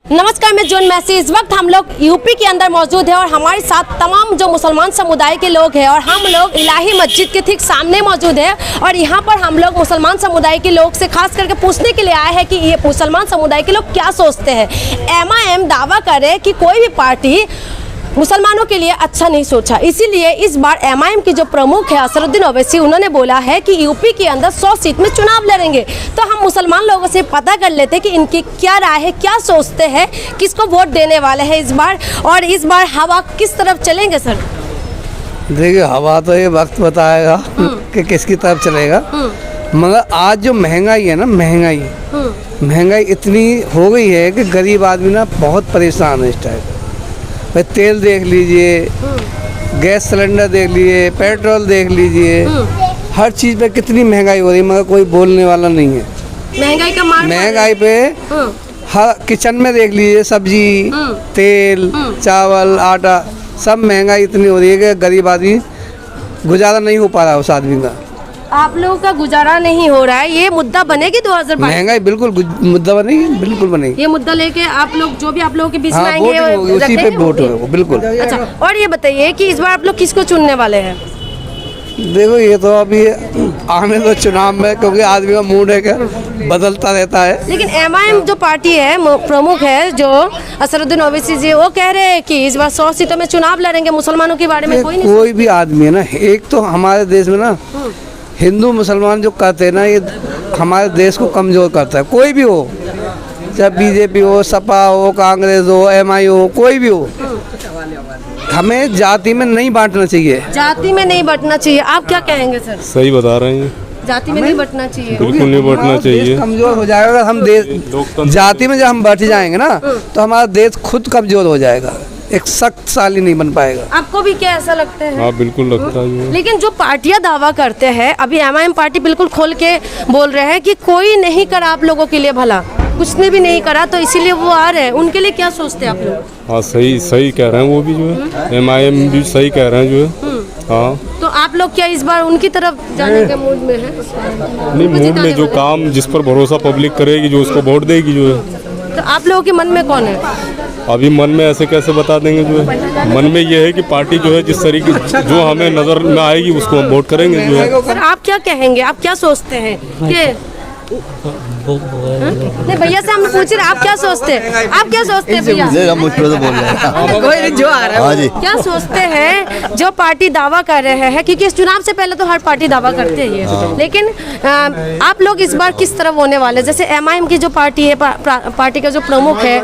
नमस्कार, मैं जोन मैसी। इस वक्त हम लोग यूपी के अंदर मौजूद है और हमारे साथ तमाम जो मुसलमान समुदाय के लोग हैं और हम लोग इलाही मस्जिद के ठीक सामने मौजूद है और यहाँ पर हम लोग मुसलमान समुदाय के लोग से खास करके पूछने के लिए आए हैं कि ये मुसलमान समुदाय के लोग क्या सोचते हैं। MIM दावा करे कि कोई भी पार्टी मुसलमानों के लिए अच्छा नहीं सोचा, इसीलिए इस बार MIM की जो प्रमुख है असरुद्दीन ओवैसी, उन्होंने बोला है कि यूपी के अंदर 100 सीट में चुनाव लड़ेंगे। तो हम मुसलमान लोगों से पता कर लेते हैं कि इनकी क्या राय है, क्या सोचते हैं, किसको वोट देने वाले हैं इस बार और इस बार हवा किस तरफ चलेंगे। सर देखिए, हवा तो ये वक्त बताएगा कि किसकी तरफ चलेगा, मगर आज जो महंगाई है ना, महंगाई इतनी हो गई है कि गरीब आदमी ना बहुत परेशान है इस टाइम। भाई तेल देख लीजिए, गैस सिलेंडर देख लीजिए, पेट्रोल देख लीजिए, हर चीज़ पे कितनी महंगाई हो रही है, मगर कोई बोलने वाला नहीं है। महंगाई पे हर किचन में देख लीजिए, सब्जी, तेल, चावल, आटा, सब महंगाई इतनी हो रही है कि गरीब आदमी गुजारा नहीं हो पा रहा उस आदमी का। आप लोगों का गुजारा नहीं हो रहा है, ये मुद्दा बनेगी 2022? महंगाई बिल्कुल मुद्दा बनेगी, बिल्कुल बनेगी। ये मुद्दा लेके आप लोग जो भी आप लोगों के बीच में आएंगे उसी पे वोट होगा, बिल्कुल। अच्छा, और ये बताइए कि इस बार आप लोग किसको चुनने वाले हैं? देखो, ये तो अभी आने दो चुनाव में, क्योंकि आदमी का मूड है क्या बदलता रहता है। लेकिन MIM जो पार्टी है, प्रमुख है जो असरुद्दीन ओवैसी जी, वो कह रहे हैं कि इस बार 100 सीटों में चुनाव लड़ेंगे। मुसलमानों के बारे में कोई भी आदमी है ना, एक तो हमारे देश में ना हिंदू मुसलमान जो करते हैं ना, ये हमारे देश को कमज़ोर करता है। कोई भी हो, चाहे BJP हो, सपा हो, कांग्रेस हो, MI हो, कोई भी हो, हमें जाति में नहीं बांटना चाहिए। जाति में नहीं बांटना चाहिए, आप क्या कहेंगे सर? सही बता रहे हैं, जाति में नहीं बांटना चाहिए, बिल्कुल नहीं बांटना चाहिए। कमज़ोर हो जाएगा अगर हम देश जाति में जब हम बढ़ जाएंगे ना, तो हमारा देश खुद कमज़ोर हो जाएगा, एक शक्तिशाली नहीं बन पाएगा। आपको भी क्या ऐसा लगता है? हाँ, बिल्कुल लगता है। लेकिन जो पार्टियां दावा करते हैं, अभी MIM पार्टी बिल्कुल खोल के बोल रहे हैं कि कोई नहीं करा आप लोगों के लिए भला, कुछ ने भी नहीं करा, तो इसीलिए वो आ रहे हैं। उनके लिए क्या सोचते हैं आप लोग? हाँ, सही कह रहे हैं, वो भी जो है MIM भी सही कह रहे हैं जो है। हाँ, तो आप लोग क्या इस बार उनकी तरफ जाने के मूड में है? नहीं, मूड में जो काम जिस पर भरोसा पब्लिक करेगी, जो उसको वोट देगी जो है। तो आप लोगों के मन में कौन है? अभी मन में ऐसे कैसे बता देंगे जो है, मन में ये है कि पार्टी जो है जिस तरीके जो हमें नजर में आएगी उसको हम वोट करेंगे जो है। सर, आप क्या कहेंगे, आप क्या सोचते हैं कि नहीं? भैया से हम पूछ रहे, आप क्या सोचते हैं? आप क्या सोचते हैं भैया? मुझ पे तो बोल रहे हैं जो आ रहा है, क्या सोचते हैं जो पार्टी दावा कर रहे हैं? क्योंकि इस चुनाव से पहले तो हर पार्टी दावा करते ही है, लेकिन आप लोग इस बार किस तरफ होने वाले? जैसे MIM की जो पार्टी है, पार्टी का जो प्रमुख है,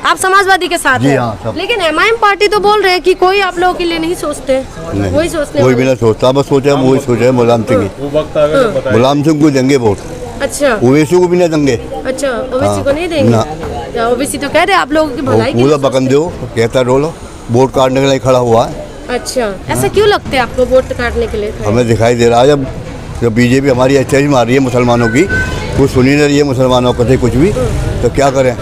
आप समाजवादी के साथ हैं, लेकिन MIM पार्टी तो बोल रहे हैं कि कोई आप लोगों के लिए नहीं सोचते, वही सोचते, कोई भी नहीं सोचता, बस सोचा वही सोचा है मुलायम सिंह को देंगे वोट। अच्छा, ओवैसी को भी नहीं देंगे। अच्छा, ओवैसी को नहीं देंगे? ओवैसी तो कह रहे आप लोगों की भलाई की पूरा बकन दो, कहता रोलो, वोट काटने के लिए खड़ा हुआ है। अच्छा, ऐसा क्यों लगता है आपको वोट काटने के लिए? हमें दिखाई दे रहा है जब BJP हमारी अटैच मार रही है मुसलमानों की, कुछ सुनी नहीं रही है मुसलमानों को कुछ भी, तो क्या करें?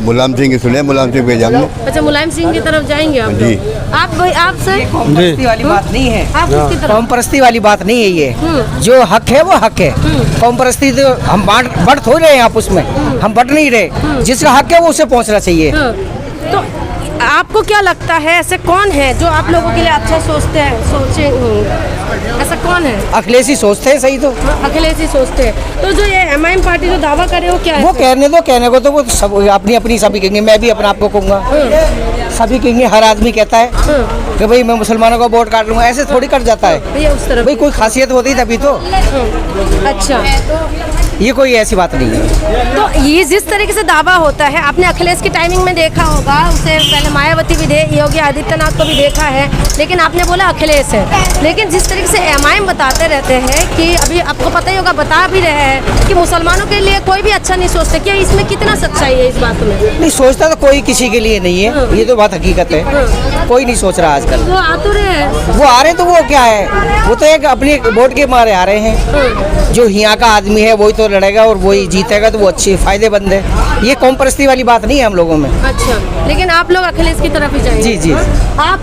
मुलायम सिंह की सुने, मुलायम सिंह पे जाएंगे। अच्छा, मुलायम सिंह की तरफ जाएंगे आप? जी। आप सर कौमपरस्ती वाली बात नहीं है, आप उसकी तरफ? कौमपरस्ती वाली बात नहीं है ये। जो हक है वो हक है। कौमपरस्ती तो हम बढ़ थोड़ी रहे हैं आपस में, हम बढ़ नहीं रहे। जिसका हक है वो उसे पहुँचना चाहिए। तो आपको क्या लगता है, ऐसे कौन है जो आप लोगों के लिए अच्छा सोचते हैं? ऐसा कौन है? अखिलेश ही सोचते हैं, सही तो अखिलेश ही सोचते हैं। तो जो ये MIM पार्टी जो दावा करे वो क्या है? वो कहने को तो वो सब अपनी सभी कहेंगे, मैं भी अपने आप को कहूँगा, सभी कहेंगे। हर आदमी कहता है कि भाई मैं मुसलमानों का वोट काट लूँगा, ऐसे थोड़ी कट जाता है भैया उस तरफ। भाई कोई खासियत होती तभी तो। अच्छा, ये कोई ऐसी बात नहीं है। तो ये जिस तरीके से दावा होता है, आपने अखिलेश की टाइमिंग में देखा होगा, उससे पहले मायावती भी योगी आदित्यनाथ को भी देखा है, लेकिन आपने बोला अखिलेश है। लेकिन जिस तरीके से MIM बताते रहते हैं कि अभी आपको पता ही होगा, बता भी रहे हैं कि मुसलमानों के लिए कोई भी अच्छा नहीं सोचते, क्या इसमें कितना सच्चाई है इस बात में? नहीं सोचता तो कोई किसी के लिए नहीं है, ये तो बात हकीकत है। कोई नहीं सोच रहा आजकल। वो आ तो रहे हैं, वो आ रहे तो वो क्या है, वो तो एक अपने वोट के मारे आ रहे हैं। जो यहाँ का आदमी है वही तो लड़ेगा और वही जीतेगा, तो वो अच्छे फायदेमंद है। ये कौमपरस्ती वाली बात नहीं है हम लोगों में। अच्छा, लेकिन आप लोग अखिलेश की तरफ ही जाएंगे? जी जी। आप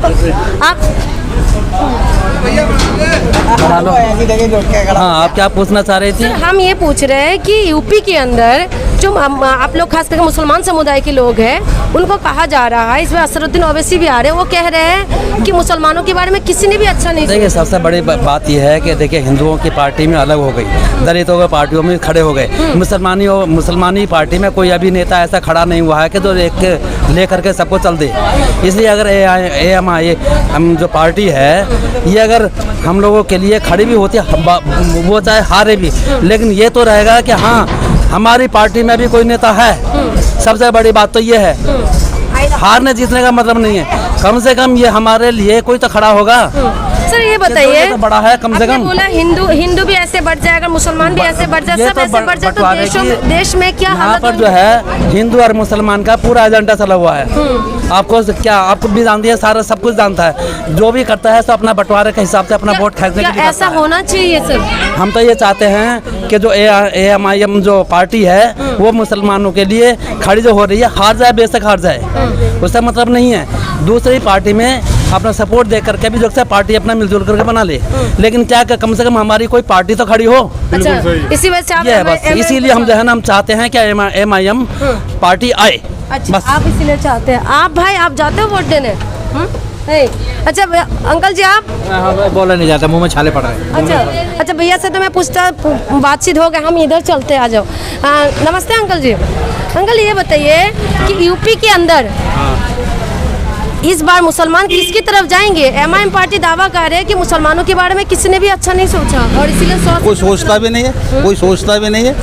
हाँ, आप क्या पूछना चाह रहे थे? हम ये पूछ रहे हैं कि यूपी के अंदर जो जो आप लोग खास करके मुसलमान समुदाय के लोग हैं उनको कहा जा रहा है, इसमें असरुद्दीन ओवैसी भी आ रहे हैं, वो कह रहे हैं कि मुसलमानों के बारे में किसी ने भी अच्छा नहीं देखिए सोचा। सबसे बड़ी बात यह है कि देखिए हिंदुओं की पार्टी में अलग हो गई, दलितों की पार्टियों में खड़े हो गए। मुसलमानी पार्टी में कोई अभी नेता ऐसा खड़ा नहीं हुआ है कि जो ले करके सबको चल दे। इसलिए अगर AMI हम जो पार्टी है ये अगर हम लोगों के लिए खड़ी भी होती है, वो चाहे हारे भी, लेकिन ये तो रहेगा कि हाँ हमारी पार्टी में भी कोई नेता है। सबसे बड़ी बात तो ये है, हारने जीतने का मतलब नहीं है, कम से कम ये हमारे लिए कोई तो खड़ा होगा। सर ये बताइए, तो बड़ा है कम से कम। बोला हिंदू भी ऐसे बढ़ जाए, अगर मुसलमान भी ऐसे बढ़ जाए, सब ऐसे बढ़ जाए तो देश में क्या यहाँ हालत पर जो है हिंदू और मुसलमान का पूरा एजेंडा चला हुआ है। आपको भी जानती है, सारा सब कुछ जानता है, जो भी करता है तो अपना बंटवारे के हिसाब से अपना वोट खरीदने क्या की ऐसा होना चाहिए सर? हम तो ये चाहते हैं कि जो AMIM जो पार्टी है वो मुसलमानों के लिए खड़ी जो हो रही है, हार जाए बेशक हार जाए, उसका मतलब नहीं है। दूसरी पार्टी में अपना सपोर्ट दे करके भी जो है पार्टी अपना मिलजुल करके बना ले, लेकिन क्या कम से कम हमारी कोई पार्टी तो खड़ी हो। अच्छा, इसी वजह से आप ये है बस, इसीलिए हम जो है ना हम चाहते हैं कि AMIM पार्टी आए। अच्छा, बस। आप इसीलिए चाहते हैं। आप भाई आप जाते हो वोट देने? नहीं। अच्छा अंकल जी आप? बोला नहीं जाता, मुंह में छाले पड़ रहे। अच्छा भैया से तो मैं पूछता, बातचीत हो गया, हम इधर चलते, आ जाओ। नमस्ते अंकल जी। अंकल ये बताइए कि यूपी के अंदर इस बार मुसलमान किसकी तरफ जाएंगे? AMIM पार्टी दावा कर रहे हैं कि मुसलमानों के बारे में किसी ने भी अच्छा नहीं सोचा और इसीलिए कोई सोचता भी नहीं है, कोई सोचता भी नहीं है।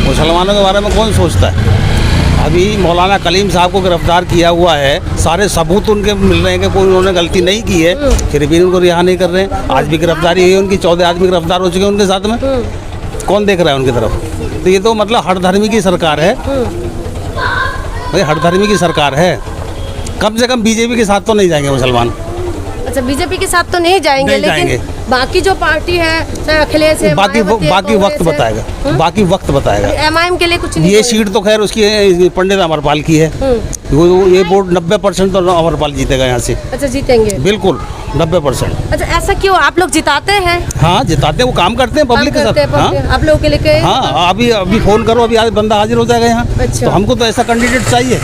मुसलमानों के बारे में कौन सोचता है? अभी मौलाना कलीम साहब को गिरफ्तार किया हुआ है, सारे सबूत उनके मिल रहे हैं कि कोई उन्होंने गलती नहीं की है, फिर भी उनको रिहा नहीं कर रहे हैं। आज भी गिरफ्तारी हुई है उनकी, 14 आदमी गिरफ्तार हो चुके हैं उनके साथ में। कौन देख रहा है उनकी तरफ? तो ये तो मतलब हर धर्मी की सरकार है भाई, हर धर्मी की सरकार है। कम से कम बीजेपी के साथ तो नहीं जाएंगे मुसलमान। अच्छा, बीजेपी के साथ तो नहीं जाएंगे, नहीं लेकिन जाएंगे। बाकी जो पार्टी है, चाहे अखिलेश है, बाकी मायावती है, बाकी वक्त कांग्रेस है, बताएगा, बाकी वक्त बताएगा। AMIM के लिए कुछ नहीं। ये सीट तो खैर उसकी पंडित अमरपाल की है, ये वोट 90% तो अमरपाल जीतेगा यहाँ से। अच्छा, जीतेंगे बिल्कुल 90%। अच्छा, ऐसा क्यों? आप लोग जिताते हैं? हाँ जिताते हैं, वो काम करते हैं पब्लिक के काम करते साथ। हैं हाँ public, आप लोगों के लिए हाँ, अभी फ़ोन करो, अभी आज बंदा हाजिर हो जाएगा यहाँ। अच्छा। तो हमको तो ऐसा कैंडिडेट चाहिए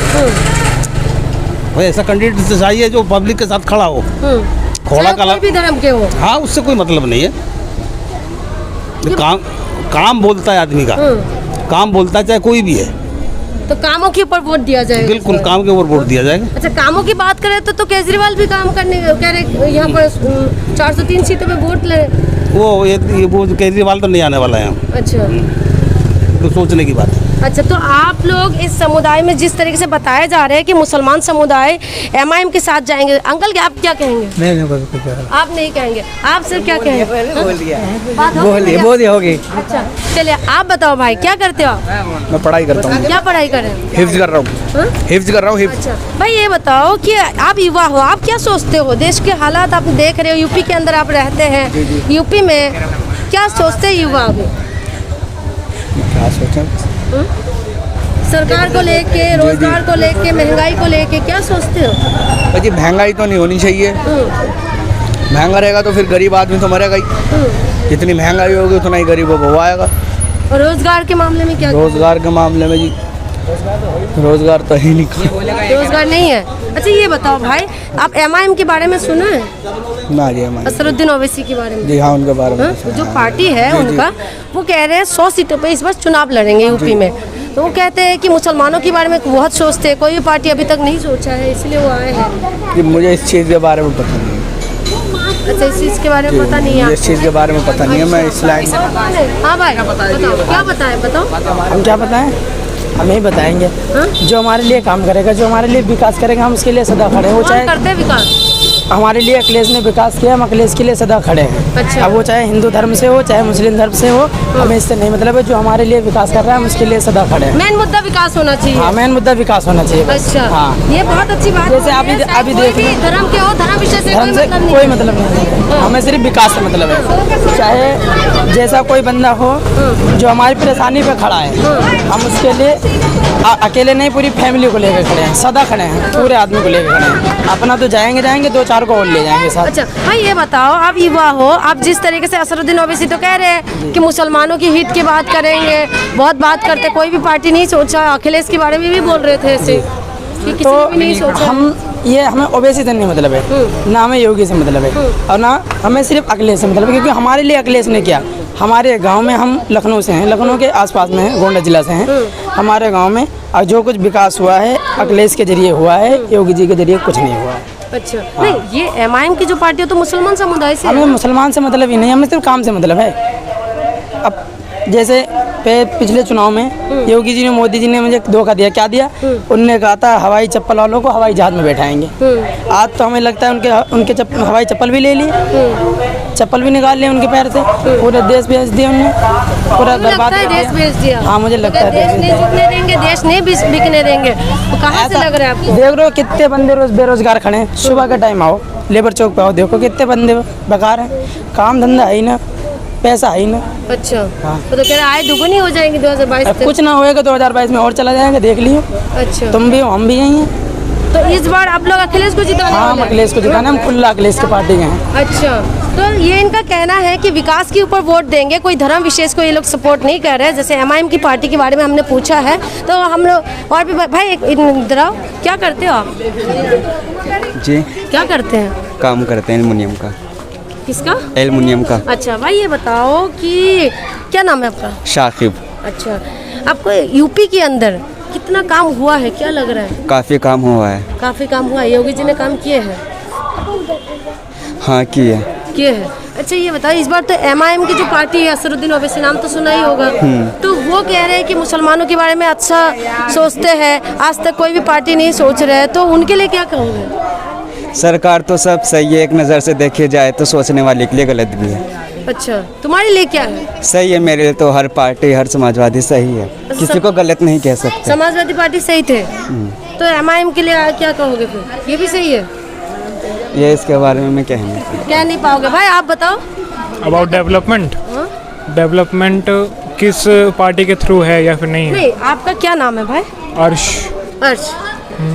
भाई, ऐसा कैंडिडेट चाहिए जो पब्लिक के साथ खड़ा हो, खोड़ा चाहे काला। कोई भी धर्म के हो। हाँ, उससे कोई मतलब नहीं है। काम बोलता है आदमी का, काम बोलता है चाहे कोई भी है, तो कामों के ऊपर वोट दिया जाएगा। बिल्कुल काम के ऊपर वोट दिया जाएगा। अच्छा, कामों की बात करें तो केजरीवाल भी काम करने कह रहे, यहाँ पर 403 सीटों पे वोट ले। वो केजरीवाल तो नहीं आने वाला है यहाँ, अच्छा तो सोचने की बात है। अच्छा, तो आप लोग इस समुदाय में जिस तरीके से बताया जा रहा है कि मुसलमान समुदाय AMIM के साथ जाएंगे, अंकल आप क्या कहेंगे? नहीं आप नहीं कहेंगे, आप सिर्फ क्या कहेंगे? बोल होगी। अच्छा चलिए, आप बताओ भाई क्या करते हो आप? मैं पढ़ाई करता हूँ, क्या पढ़ाई कर रहे हैं? हिफ्ज कर रहा हूँ, हिफ्ज कर रहा हूँ। अच्छा भाई ये बताओ कि आप युवा हो, आप क्या सोचते हो? देश के हालात आप देख रहे हो, यूपी के अंदर आप रहते हैं, यूपी में क्या सोचते हैं युवा अभी? क्या सोचें? सरकार को लेके, रोजगार को लेके, महंगाई को लेके क्या सोचते हो? जी महंगाई तो नहीं होनी चाहिए, महंगा रहेगा तो फिर गरीब आदमी तो मरेगा ही। जितनी महंगाई होगी उतना ही गरीब वो आएगा। और रोजगार के मामले में क्या? रोजगार के मामले में जी रोजगार तो ही नहीं, रोजगार नहीं है। अच्छा ये बताओ भाई, आप AMIM के बारे में सुना है? ना जी हमारे असरुद्दीन ओवैसी के बारे में? जी हाँ, उनके बारे में जो पार्टी है उनका, वो कह रहे हैं 100 सीटों पे इस बार चुनाव लड़ेंगे यूपी में। तो वो कहते हैं कि मुसलमानों के बारे में बहुत सोचते हैं, कोई भी पार्टी अभी तक नहीं सोचा है, इसलिए वो आए हैं। जी मुझे इस चीज़ के बारे में पता नहीं है। अच्छा, इस चीज़ के बारे में पता नहीं है? इस चीज़ के बारे में पता नहीं है, मैं इस लाइन। हाँ भाई बताओ, क्या बताएं, बताओ। हम क्या बताएं? हम ही बताएंगे। जो हमारे लिए काम करेगा, जो हमारे लिए विकास करेगा, हम उसके लिए सदा खड़े हैं। वो चाहे करते हैं विकास, हमारे लिए अखिलेश ने विकास किया, हम अखिलेश के लिए सदा खड़े हैं। अच्छा। अब वो चाहे हिंदू धर्म से हो, चाहे मुस्लिम धर्म से हो, हमें इससे नहीं मतलब है। जो हमारे लिए विकास कर रहा है हम उसके लिए सदा खड़े हैं। मेन मुद्दा विकास होना चाहिए। हाँ, मेन मुद्दा विकास होना चाहिए बस। अच्छा हाँ, ये बहुत अच्छी बात जैसे है। अभी कोई देख भी लो। धर्म के हो, धर्म विषय से धर्म से कोई मतलब नहीं है, हमें सिर्फ विकास से मतलब है। चाहे जैसा कोई बंदा हो जो हमारी परेशानी पे खड़ा है, हम उसके लिए अकेले नहीं पूरी फैमिली को लेकर खड़े हैं, सदा खड़े हैं, पूरे आदमी को लेकर खड़े हैं। अपना तो जाएंगे 2-4 सरकार को और ले जाएंगे साथ। अच्छा भाई ये बताओ, आप युवा हो, आप जिस तरीके से असरुद्दीन ओवैसी तो कह रहे हैं कि मुसलमानों की हित की बात करेंगे, बहुत बात करते, कोई भी पार्टी नहीं सोचा, अखिलेश के बारे में भी बोल रहे थे ऐसे कि किसी ने भी नहीं सोचा। हमें ओवैसी से नहीं मतलब है, ना हमें योगी से मतलब है, और ना हमें सिर्फ अखिलेश से मतलब है, क्योंकि हमारे लिए अखिलेश ने किया। हमारे गांव में, हम लखनऊ से हैं, लखनऊ के आसपास में हैं, गोंडा जिला से हैं। हमारे गांव में और जो कुछ विकास हुआ है अखिलेश के जरिए हुआ है, योगी जी के जरिए कुछ नहीं हुआ है। अच्छा नहीं, ये MIM की जो पार्टी है तो मुसलमान समुदाय से हमें मुसलमान से मतलब ही नहीं, हमें सिर्फ काम से मतलब है। अब जैसे पिछले चुनाव में योगी जी ने, मोदी जी ने मुझे धोखा दिया। क्या दिया? उनने कहा था हवाई चप्पल वालों को हवाई जहाज में बैठाएंगे। आज तो हमें लगता है उनके हवाई चप्पल भी ले लिए, चप्पल भी निकाल लिए उनके पैर से, पूरे देश बेच दिया उन्होंने, पूरा बर्बाद कर देश बेच दिया। हाँ मुझे लगता है देश नहीं बिकने देंगे, देश नहीं बिकने देंगे। तो कहाँ से लग रहा है आपको? देख रहे हो कितने बंदे रोज बेरोजगार खड़े हैं। सुबह का टाइम आओ लेबर चौक पे आओ, देखो कितने बंदे बेकार हैं, काम धंधा है ही ना, पैसा है ही ना। अच्छा तो कह रहे आय दुगुनी हो जाएंगी 2022 तक। कुछ ना होएगा 2022 में और चला जाएगा, देख लियो। अच्छा तुम भी हो, हम भी यही हैं। तो इस बार आप लोग अखिलेश को जिताने हाँ, वाले हैं? अखिलेश को जिताना, हम खुला अखिलेश की पार्टी के हैं। अच्छा तो ये इनका कहना है कि विकास के ऊपर वोट देंगे, कोई धर्म विशेष को ये लोग सपोर्ट नहीं कर रहे। जैसे MIM की पार्टी के बारे में हमने पूछा है तो हम लोग और भी भाई इधर आओ, क्या करते हो आप? जी क्या करते हैं? काम करते हैं एल्युमिनियम का। किसका? एल्युमिनियम का। अच्छा भाई ये बताओ कि क्या नाम है आपका? शाकिब। अच्छा आपको यूपी के अंदर कितना काम हुआ है, क्या लग रहा है? काफ़ी काम हुआ है। काफ़ी काम हुआ है, योगी जी ने काम किए हैं? हाँ किए हैं। अच्छा ये बताओ, इस बार तो MIM की जो पार्टी है, असरुद्दीन ओवैसी नाम तो सुना ही होगा, तो वो कह रहे हैं कि मुसलमानों के बारे में अच्छा सोचते हैं, आज तक कोई भी पार्टी नहीं सोच रहे है, तो उनके लिए क्या कहोगे? सरकार तो सब सही है, एक नज़र से देखी जाए तो सोचने वाले के लिए गलत भी है। अच्छा तुम्हारे लिए क्या है? सही है, मेरे लिए तो हर पार्टी, हर समाजवादी सही है, किसी को गलत नहीं कह सकते। समाजवादी पार्टी सही थे, तो MIM के लिए क्या कहोगे फिर? ये भी सही है? ये इसके बारे में मैं कह नहीं पाओगे। भाई आप बताओ। अबाउट डेवलपमेंट, डेवलपमेंट किस पार्टी के थ्रू है या फिर नहीं है? नहीं, आपका क्या नाम है भाई? अर्श।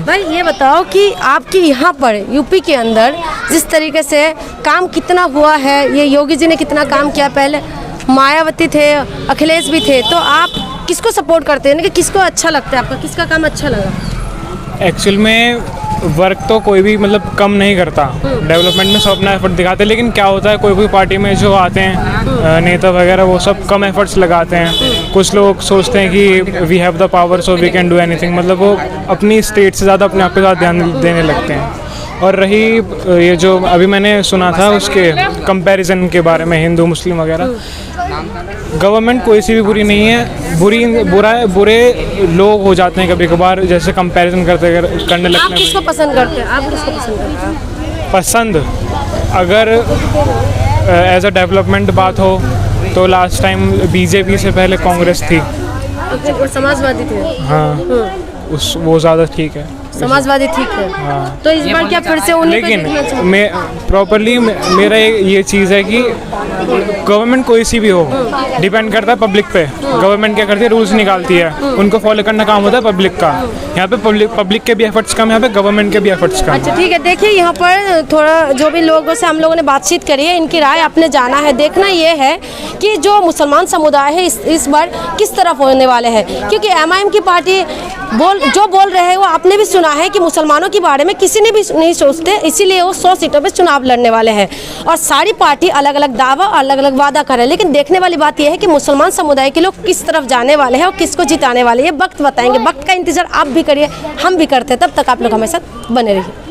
भाई ये बताओ कि आपके यहाँ पर यूपी के अंदर जिस तरीके से काम कितना हुआ है, ये योगी जी ने कितना काम किया, पहले मायावती थे, अखिलेश भी थे, तो आप किसको सपोर्ट करते हैं, कि किसको अच्छा लगता है, आपका किसका काम अच्छा लगा? एक्चुअल में वर्क तो कोई भी मतलब कम नहीं करता, डेवलपमेंट में सब अपना एफर्ट दिखाते हैं, लेकिन क्या होता है कोई पार्टी में जो आते हैं नेता वगैरह, वो सब कम एफर्ट्स लगाते हैं। कुछ लोग सोचते हैं कि we have the power so we can do anything, मतलब वो अपनी स्टेट से ज़्यादा अपने आप के साथ ध्यान देने लगते हैं। और रही ये जो अभी मैंने सुना था उसके कंपैरिजन के बारे में, हिंदू मुस्लिम वगैरह, गवर्नमेंट कोई सी भी बुरी नहीं है, बुरे लोग हो जाते हैं कभी कभार, जैसे कंपैरिजन करने लगते हैं। आप किसको पसंद करते हैं? आप किसको पसंद करते हैं? पसंद अगर एज अ डेवलपमेंट बात हो तो लास्ट टाइम बीजेपी से पहले कांग्रेस थी। समाजवादी थे? हाँ वो ज़्यादा ठीक है, समाजवादी ठीक है। हाँ। तो इस बार क्या फिर से उन्हीं को देखना लेकिन चाहिए? मैं प्रॉपरली मेरा ये चीज़ है कि गवर्नमेंट कोई सी भी हो, डिपेंड करता है पब्लिक पे। गवर्नमेंट क्या करती है, रूल्स निकालती है, उनको फॉलो करना काम होता है पब्लिक का। यहाँ पे पब्लिक के भी एफर्ट्स कम, यहाँ पे गवर्नमेंट के भी एफर्ट्स कम। अच्छा ठीक है, देखिए यहाँ पर थोड़ा जो भी लोगों से हम लोगों ने बातचीत करी है, इनकी राय आपने जाना है। देखना ये है कि जो मुसलमान समुदाय है इस बार किस तरफ होने वाले हैं, क्योंकि MIM की पार्टी जो बोल रहे हैं वो आपने भी सुना है कि मुसलमानों के बारे में किसी ने भी नहीं सोचते, इसीलिए वो 100 सीटों पे चुनाव लड़ने वाले हैं। और सारी पार्टी अलग अलग दावा और अलग अलग वादा कर रहे हैं, लेकिन देखने वाली बात यह है कि मुसलमान समुदाय के लोग किस तरफ जाने वाले हैं और किसको जिताने वाले हैं, ये वक्त बताएंगे। वक्त का इंतजार आप भी करिए, हम भी करते हैं, तब तक आप लोग हमारे साथ बने रहिए।